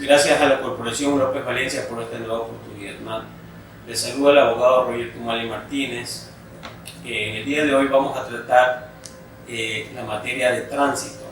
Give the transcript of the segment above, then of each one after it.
Gracias a la Corporación López Valencia por esta nueva oportunidad, ¿no? Les saluda el abogado Roger Tumali Martínez. En el día de hoy vamos a tratar la materia de tránsito,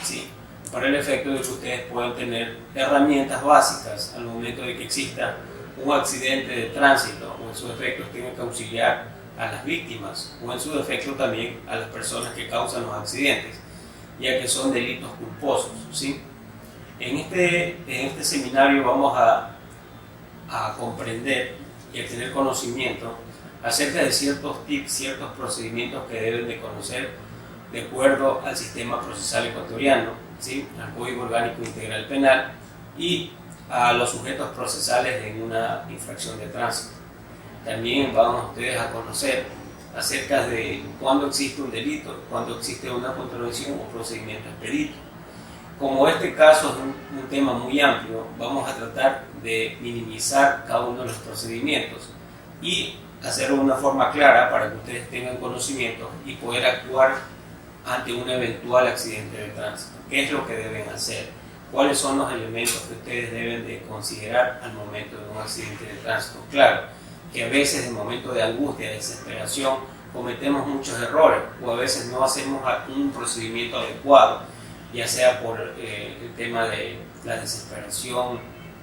¿sí? Para el efecto de que ustedes puedan tener herramientas básicas al momento de que exista un accidente de tránsito o en su efecto tengan que auxiliar a las víctimas o en su defecto también a las personas que causan los accidentes, ya que son delitos culposos, ¿sí? En este seminario vamos a comprender y a tener conocimiento acerca de ciertos tips, ciertos procedimientos que deben de conocer de acuerdo al sistema procesal ecuatoriano, ¿sí? Al Código Orgánico Integral Penal y a los sujetos procesales en una infracción de tránsito. También van ustedes a conocer acerca de cuándo existe un delito, cuándo existe una contravención o procedimiento expedito. Como este caso es un tema muy amplio, vamos a tratar de minimizar cada uno de los procedimientos y hacerlo de una forma clara para que ustedes tengan conocimiento y poder actuar ante un eventual accidente de tránsito. ¿Qué es lo que deben hacer? ¿Cuáles son los elementos que ustedes deben de considerar al momento de un accidente de tránsito? Claro, que a veces en momentos de angustia, de desesperación, cometemos muchos errores o a veces no hacemos un procedimiento adecuado, ya sea por el tema de la desesperación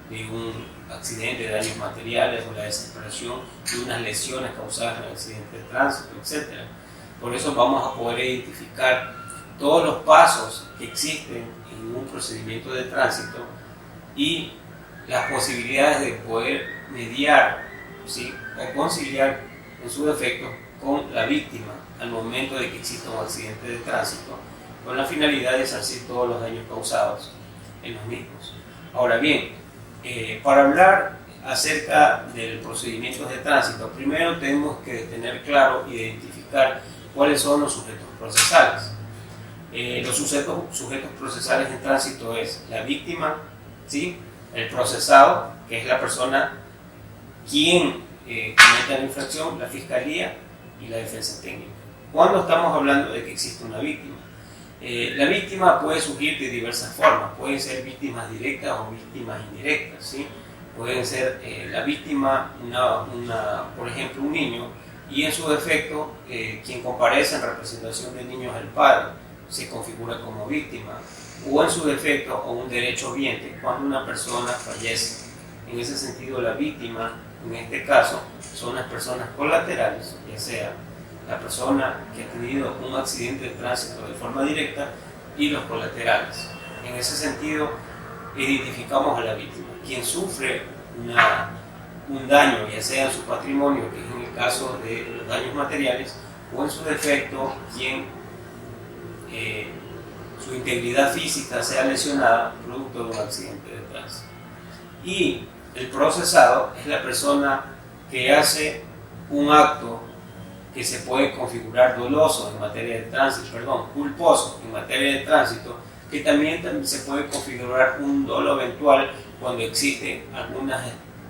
de un accidente de daños materiales o la desesperación de unas lesiones causadas en el accidente de tránsito, etc. Por eso vamos a poder identificar todos los pasos que existen en un procedimiento de tránsito y las posibilidades de poder mediar, ¿sí? O conciliar en su defecto con la víctima al momento de que exista un accidente de tránsito, con la finalidad de resarcir todos los daños causados en los mismos. Ahora bien, para hablar acerca del procedimiento de tránsito, primero tenemos que tener claro, identificar cuáles son los sujetos procesales. Los sujetos procesales en tránsito es la víctima, ¿sí? El procesado, que es la persona quien comete la infracción, la fiscalía y la defensa técnica. ¿Cuándo estamos hablando de que existe una víctima? La víctima puede surgir de diversas formas, pueden ser víctimas directas o víctimas indirectas, ¿sí? Pueden ser la víctima, por ejemplo, un niño, y en su defecto, quien comparece en representación del niño es el padre, se configura como víctima, o en su defecto, o un derechohabiente, cuando una persona fallece. En ese sentido, la víctima, en este caso, son las personas colaterales, ya sea la persona que ha tenido un accidente de tránsito de forma directa y los colaterales. En ese sentido, identificamos a la víctima, quien sufre un daño, ya sea en su patrimonio, que es en el caso de los daños materiales, o en su defecto, quien su integridad física sea lesionada producto de un accidente de tránsito. Y el procesado es la persona que hace un acto que se puede configurar doloso en materia de tránsito, culposo en materia de tránsito, que también se puede configurar un dolo eventual cuando existe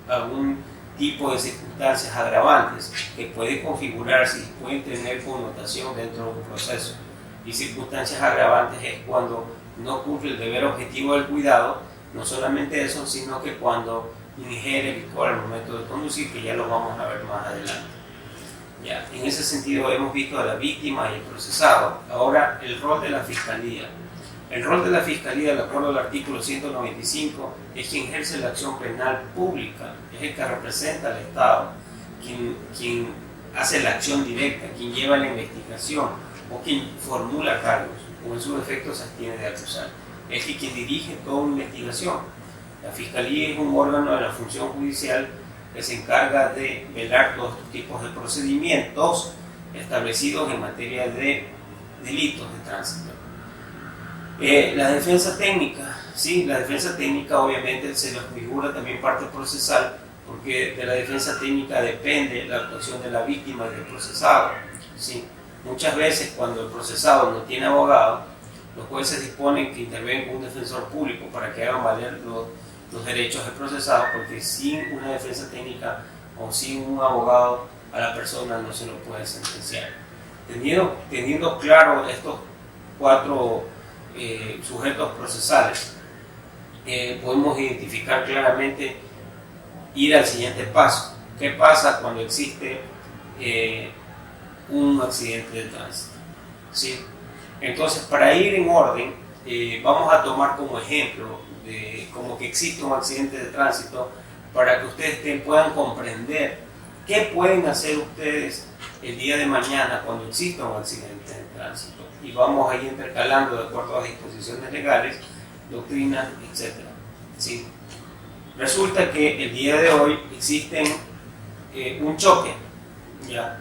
algún tipo de circunstancias agravantes que puede configurarse y pueden tener connotación dentro de un proceso. Y circunstancias agravantes es cuando no cumple el deber objetivo del cuidado, no solamente eso, sino que cuando ingiere licor al momento de conducir, que ya lo vamos a ver más adelante. Ya, en ese sentido hemos visto a la víctima y el procesado. Ahora, el rol de la Fiscalía. El rol de la Fiscalía, de acuerdo al artículo 195, es quien ejerce la acción penal pública, es el que representa al Estado, quien hace la acción directa, quien lleva la investigación o quien formula cargos, o en su defecto se abstiene de acusar. Es quien dirige toda una investigación. La Fiscalía es un órgano de la función judicial que se encarga de velar todos estos tipos de procedimientos establecidos en materia de delitos de tránsito. La defensa técnica, sí, la defensa técnica obviamente se le figura también parte procesal, porque de la defensa técnica depende la actuación de la víctima y del procesado, ¿sí? Muchas veces cuando el procesado no tiene abogado, los jueces disponen que intervenga un defensor público para que hagan valer los derechos del procesado, porque sin una defensa técnica o sin un abogado a la persona no se lo puede sentenciar. Teniendo claro estos cuatro sujetos procesales, podemos identificar claramente, ir al siguiente paso. ¿Qué pasa cuando existe un accidente de tránsito? ¿Sí? Entonces, para ir en orden, vamos a tomar como ejemplo como que existe un accidente de tránsito para que ustedes puedan comprender qué pueden hacer ustedes el día de mañana cuando exista un accidente de tránsito. Y vamos a ir intercalando de acuerdo a las disposiciones legales, doctrinas, etc. ¿Sí? Resulta que el día de hoy existen un choque, ¿ya?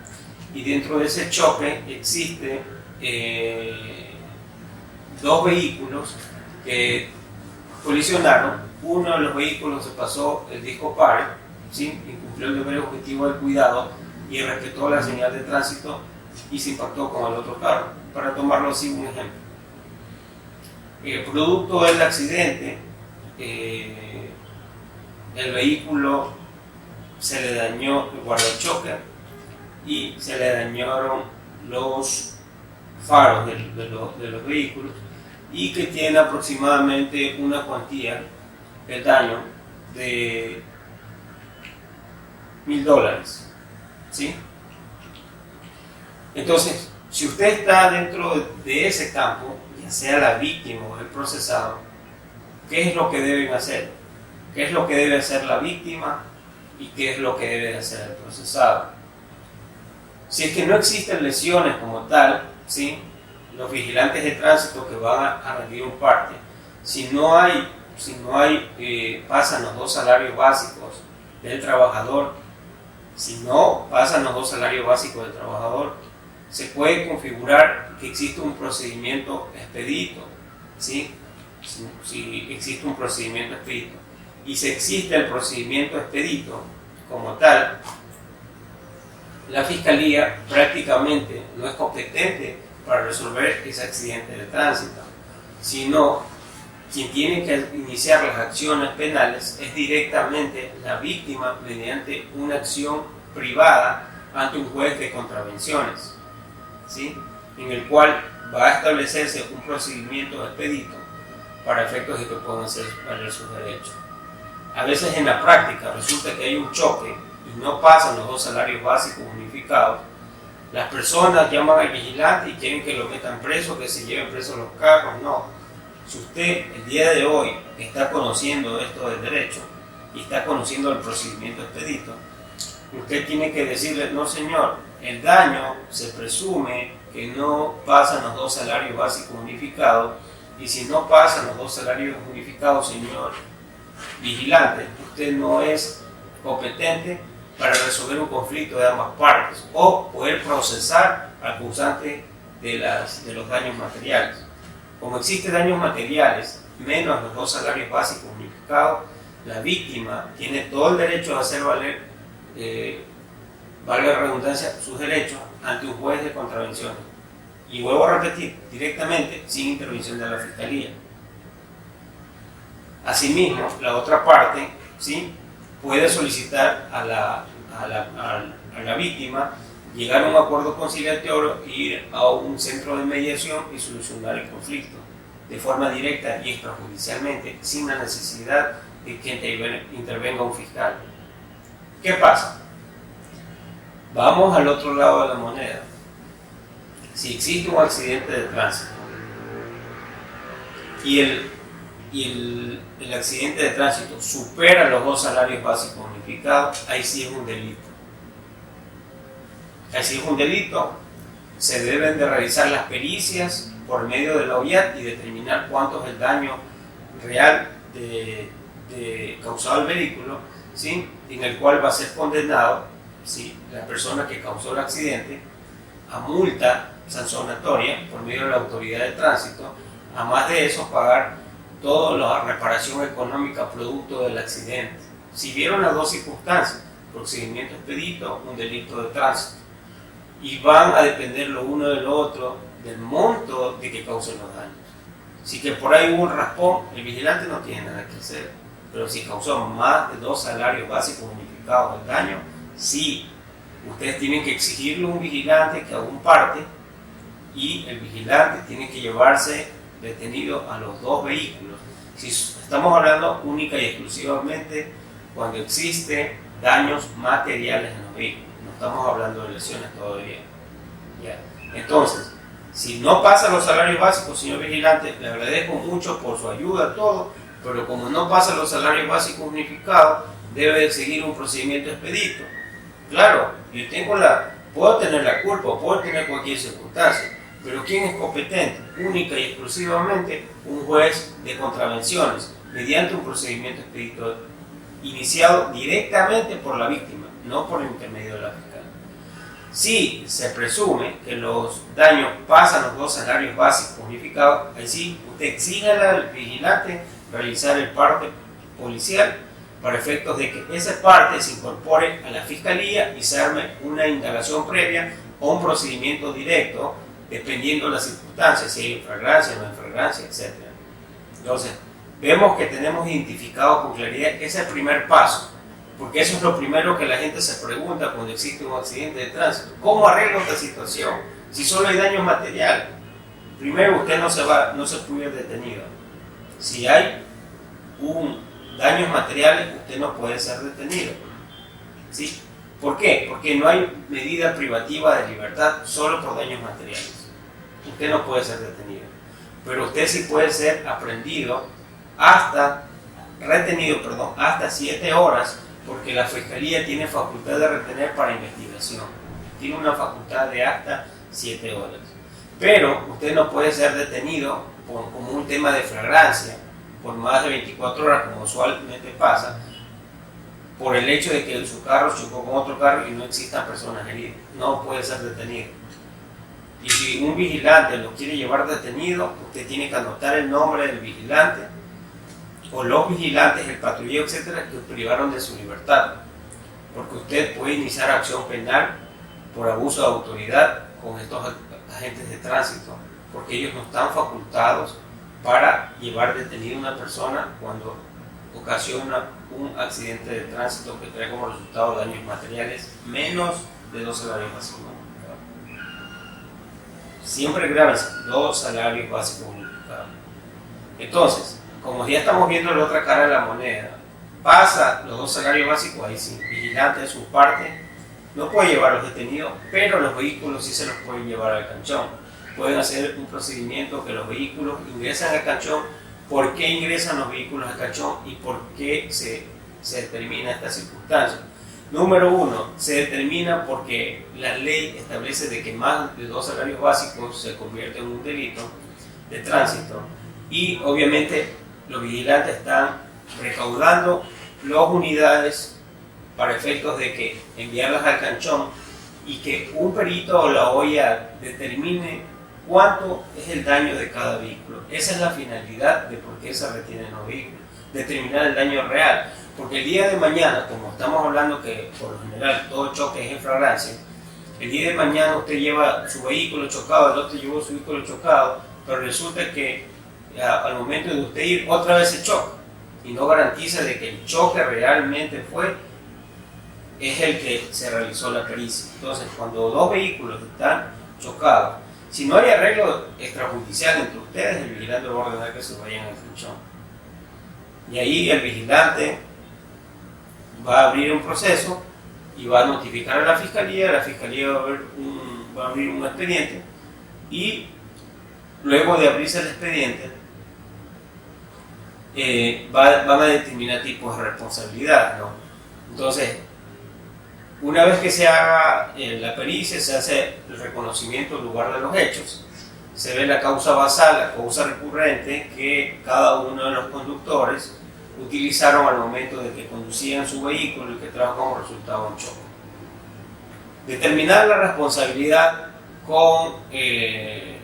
Y dentro de ese choque existe dos vehículos que colisionaron. Uno de los vehículos se pasó el disco par, ¿sí? Incumplió el deber objetivo del cuidado y respetó la señal de tránsito y se impactó con el otro carro. Para tomarlo así un ejemplo, producto del accidente, el vehículo se le dañó el guardachoque y se le dañaron los faros de los vehículos, y que tiene aproximadamente una cuantía de daño de $1,000, ¿sí? Entonces, si usted está dentro de ese campo, ya sea la víctima o el procesado, ¿qué es lo que deben hacer? ¿Qué es lo que debe hacer la víctima y qué es lo que debe hacer el procesado? Si es que no existen lesiones como tal, ¿sí? Los vigilantes de tránsito que van a rendir un parte, si no hay, pasan los 2 salarios básicos del trabajador, si no pasan los 2 salarios básicos del trabajador, se puede configurar que existe un procedimiento expedito, ¿sí? Si existe un procedimiento expedito. Y si existe el procedimiento expedito como tal, la Fiscalía prácticamente no es competente para resolver ese accidente de tránsito, sino quien tiene que iniciar las acciones penales es directamente la víctima mediante una acción privada ante un juez de contravenciones, ¿sí? En el cual va a establecerse un procedimiento expedito para efectos de que puedan hacer valer sus derechos. A veces en la práctica resulta que hay un choque y no pasan los 2 salarios básicos unificados. Las personas llaman al vigilante y quieren que lo metan preso, que se lleven presos los carros. No. Si usted el día de hoy está conociendo esto del derecho y está conociendo el procedimiento expedito, usted tiene que decirle: no señor, el daño se presume que no pasan los 2 salarios básicos unificados, y si no pasan los 2 salarios unificados, señor vigilante, usted no es competente para resolver un conflicto de ambas partes o poder procesar al causante de los daños materiales. Como existen daños materiales menos los 2 salarios básicos unificados, la víctima tiene todo el derecho de hacer valer, valga la redundancia, sus derechos ante un juez de contravenciones. Y vuelvo a repetir, directamente, sin intervención de la Fiscalía. Asimismo, la otra parte, ¿sí?, puede solicitar a la víctima llegar a un acuerdo conciliatorio e ir a un centro de mediación y solucionar el conflicto de forma directa y extrajudicialmente, sin la necesidad de que intervenga un fiscal. ¿Qué pasa? Vamos al otro lado de la moneda. Si existe un accidente de tránsito y el accidente de tránsito supera los 2 salarios básicos unificados, ahí sí es un delito. Ahí sí es un delito. Se deben de realizar las pericias por medio de la OIAT y determinar cuánto es el daño real causado al vehículo, ¿sí?, en el cual va a ser condenado, ¿sí?, la persona que causó el accidente a multa sancionatoria por medio de la autoridad de tránsito, a más de eso pagar toda la reparación económica producto del accidente. Si vieron las 2 circunstancias, procedimiento expedito, un delito de tránsito, y van a depender lo uno del otro del monto de que causen los daños. Si que por ahí hubo un raspón, el vigilante no tiene nada que hacer, pero si causó más de 2 salarios básicos unificados del daño, sí, ustedes tienen que exigirle a un vigilante que haga un parte, y el vigilante tiene que llevarse detenido a los 2 vehículos Si estamos hablando única y exclusivamente cuando existe daños materiales en los vehículos, no estamos hablando de lesiones todavía. ¿Ya? Entonces, si no pasan los salarios básicos, señor vigilante, le agradezco mucho por su ayuda, todo, pero como no pasan los salarios básicos unificados, debe de seguir un procedimiento expedito. Claro, yo puedo tener la culpa, puedo tener cualquier circunstancia, pero ¿quién es competente? Única y exclusivamente un juez de contravenciones, mediante un procedimiento expedito iniciado directamente por la víctima, no por el intermedio de la fiscal. Si se presume que los daños pasan los dos salarios básicos unificados, ahí sí, usted exige al vigilante realizar el parte policial para efectos de que esa parte se incorpore a la fiscalía y se arme una indagación previa o un procedimiento directo, dependiendo de las circunstancias, si hay infragrancia, no infragrancia, etc. Entonces, vemos que tenemos identificado con claridad que ese es el primer paso, porque eso es lo primero que la gente se pregunta cuando existe un accidente de tránsito. ¿Cómo arreglo esta situación? Si solo hay daños materiales. Primero, usted no se puede ir detenido. Si hay daños materiales, usted no puede ser detenido. ¿Sí? ¿Por qué? Porque no hay medida privativa de libertad solo por daños materiales. Usted no puede ser detenido. Pero usted sí puede ser retenido hasta 7 horas, porque la Fiscalía tiene facultad de retener para investigación. Tiene una facultad de hasta 7 horas. Pero usted no puede ser detenido como un tema de flagrancia por más de 24 horas, como usualmente pasa, por el hecho de que su carro chocó con otro carro y no existan personas heridas. No puede ser detenido. Y si un vigilante lo quiere llevar detenido, usted tiene que anotar el nombre del vigilante o los vigilantes, el patrullero, etcétera, que privaron de su libertad. Porque usted puede iniciar acción penal por abuso de autoridad con estos agentes de tránsito, porque ellos no están facultados para llevar detenida a una persona cuando ocasiona un accidente de tránsito que trae como resultado daños materiales menos de 2 salarios básicos. Siempre grábense, 2 salarios básicos unificados. Entonces, como ya estamos viendo la otra cara de la moneda, pasa los 2 salarios básicos, ahí sí, vigilante de su parte no puede llevar a los detenidos, pero los vehículos sí se los pueden llevar al canchón. Pueden hacer un procedimiento que los vehículos ingresan al canchón. ¿Por qué ingresan los vehículos al canchón y por qué se determina esta circunstancia? Número 1, se determina porque la ley establece de que más de 2 salarios básicos se convierte en un delito de tránsito, y obviamente los vigilantes están recaudando las unidades para efectos de que enviarlas al canchón y que un perito o la OIA determine cuánto es el daño de cada vehículo. Esa es la finalidad de por qué se retienen los vehículos, determinar el daño real. Porque el día de mañana, como estamos hablando que por lo general todo choque es en flagrancia, el día de mañana usted lleva su vehículo chocado, el otro llevó su vehículo chocado, pero resulta que al momento de usted ir otra vez se choca y no garantiza de que el choque realmente es el que se realizó la pericia. Entonces, cuando 2 vehículos están chocados, si no hay arreglo extrajudicial entre ustedes, el vigilante va a ordenar que se vayan al canchón. Y ahí el vigilante va a abrir un proceso y va a notificar a la fiscalía va a abrir un expediente, y luego de abrirse el expediente van a determinar tipos de responsabilidad, ¿no? Entonces, una vez que se haga la pericia, se hace el reconocimiento del lugar de los hechos, se ve la causa basal, la causa recurrente que cada uno de los conductores utilizaron al momento de que conducían su vehículo y que trajo como resultado un choque. Determinar la responsabilidad con el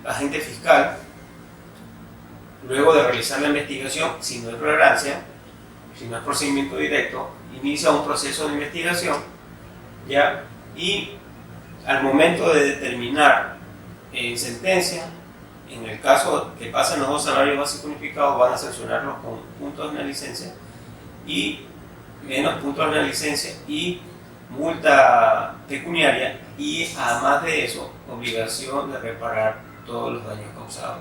agente fiscal, luego de realizar la investigación, si no hay flagrancia, si no es procedimiento directo, inicia un proceso de investigación, ¿ya? Y al momento de determinar en sentencia, en el caso que pasen los 2 salarios básicos unificados, van a sancionarlos con puntos en la licencia y menos puntos en la licencia y multa pecuniaria, y además de eso, obligación de reparar todos los daños causados.